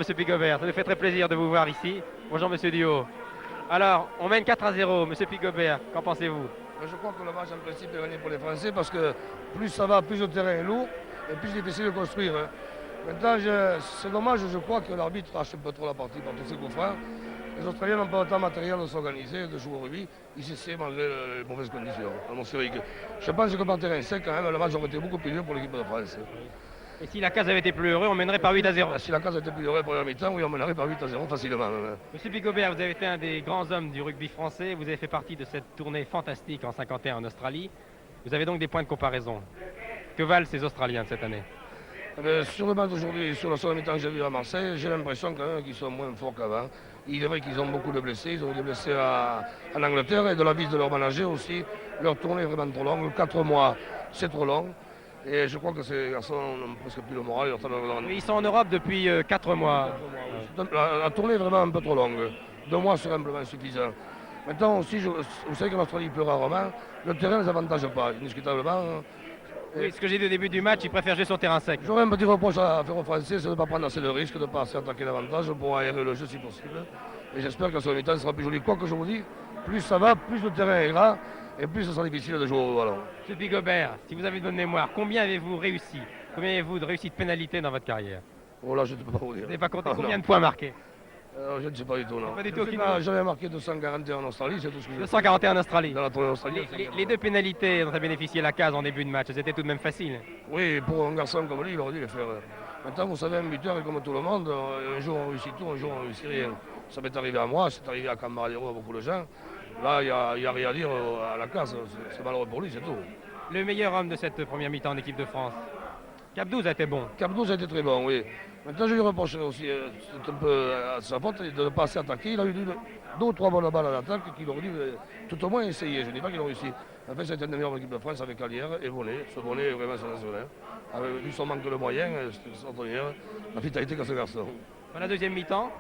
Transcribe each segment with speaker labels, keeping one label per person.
Speaker 1: Monsieur Pigobert, ça nous fait très plaisir de vous voir ici. Bonjour Monsieur Duhaut. Alors, on mène 4-0, Monsieur Pigobert, qu'en pensez-vous?
Speaker 2: Je crois que le match en principe est gagné pour les Français parce que plus ça va, plus le terrain est lourd et plus difficile de construire, hein. Maintenant, c'est dommage, je crois que l'arbitre lâche un peu trop la partie par tous ses confrères. Les Australiens n'ont pas autant de matériel de s'organiser, de jouer au rugby. Ils essaient malgré les mauvaises conditions atmosphériques. Je pense que par terrain sec, quand même, le match aurait été beaucoup plus dur pour l'équipe de France.
Speaker 1: Et si la case avait été plus heureux, on mènerait par 8-0.
Speaker 2: Si la case était plus heureuse pour la mi-temps, oui, on mènerait par 8-0 facilement, même.
Speaker 1: Monsieur Pigobert, vous avez été un des grands hommes du rugby français. Vous avez fait partie de cette tournée fantastique en 51 en Australie. Vous avez donc des points de comparaison. Que valent ces Australiens de cette année?
Speaker 2: Sur le match d'aujourd'hui, sur la seconde mi-temps que j'ai vu à Marseille, j'ai l'impression quand même qu'ils sont moins forts qu'avant. Il est vrai qu'ils ont beaucoup de blessés. Ils ont des blessés en Angleterre et de la vis de leur manager aussi. Leur tournée est vraiment trop longue. 4 mois, c'est trop long. Et je crois que ces garçons n'ont presque plus le moral.
Speaker 1: Oui, ils sont en Europe depuis 4 mois.
Speaker 2: La tournée est vraiment un peu trop longue. 2 mois serait amplement suffisant. Maintenant aussi, vous savez qu'en Australie, il pleut rarement. Le terrain ne les avantage pas, indiscutablement.
Speaker 1: Oui, ce que j'ai dit au début du match, ils préfèrent jouer sur terrain sec.
Speaker 2: J'aurais un petit reproche à faire aux Français, c'est de ne pas prendre assez de risques, de ne pas s'attaquer davantage pour aérer le jeu si possible. Et j'espère que sur le mi-temps, ce sera plus joli. Quoi que je vous dis, plus ça va, plus le terrain est gras et plus ce sera difficile de jouer au ballon.
Speaker 1: Monsieur Pigobert, si vous avez de bonne mémoire, combien avez-vous réussi? Combien avez-vous de réussite pénalité dans votre carrière?
Speaker 2: Oh là, je ne peux pas vous dire.
Speaker 1: Vous n'avez pas compté
Speaker 2: Ah,
Speaker 1: combien
Speaker 2: non.
Speaker 1: de points marqués?
Speaker 2: Je ne sais pas du tout, non.
Speaker 1: Pas du tout,
Speaker 2: J'avais marqué 241 en Australie, c'est tout ce que j'ai
Speaker 1: 241 en Australie.
Speaker 2: dans la tournée australienne.
Speaker 1: Les deux pénalités dont a bénéficié la case en début de match, elles étaient tout de même faciles.
Speaker 2: Oui, pour un garçon comme lui, il aurait dû les faire. Maintenant, vous savez, un buteur est comme tout le monde. Un jour on réussit tout, un jour on réussit rien. Ça m'est arrivé à moi, c'est arrivé à Camaradero, à beaucoup de gens. Là, il n'y a rien à dire à la case. C'est malheureux pour lui, c'est tout.
Speaker 1: Le meilleur homme de cette première mi-temps en équipe de France, Capdouz a été bon.
Speaker 2: Capdouz a été très bon, oui. Maintenant, je lui reproche aussi, c'est un peu à sa faute de ne pas s'attaquer. Il a eu 2 ou 3 bonnes balles à l'attaque qu'il aurait dû tout au moins essayer. Je ne dis pas qu'il a réussi. En fait, c'était une des meilleures équipes de France avec Alière et Bonnet. Ce Bonnet est vraiment sensationnel. Avec vu son manque de moyens, c'était extraordinaire. La vitalité qu'a ce garçon.
Speaker 1: Dans la deuxième mi-temps,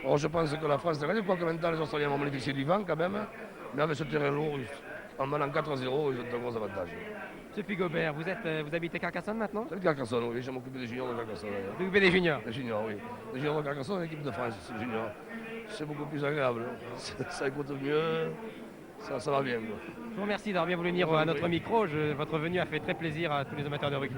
Speaker 2: Alors, je pense que la France a gagné, quoique maintenant les Australiens vont bénéficier du vent quand même. Mais avec ce terrain lourd, en menant 4-0, ils ont un gros avantage.
Speaker 1: M. Pigobert, vous habitez Carcassonne maintenant?
Speaker 2: C'est le Carcassonne, oui, je m'occupe des juniors de Carcassonne.
Speaker 1: Vous occupez des juniors?
Speaker 2: Les juniors, oui. Les juniors de Carcassonne, l'équipe de France, c'est junior. C'est beaucoup plus agréable. Ça écoute mieux, ça va bien, quoi.
Speaker 1: Je vous remercie d'avoir bien voulu venir à notre micro. Votre venue a fait très plaisir à tous les amateurs de rugby.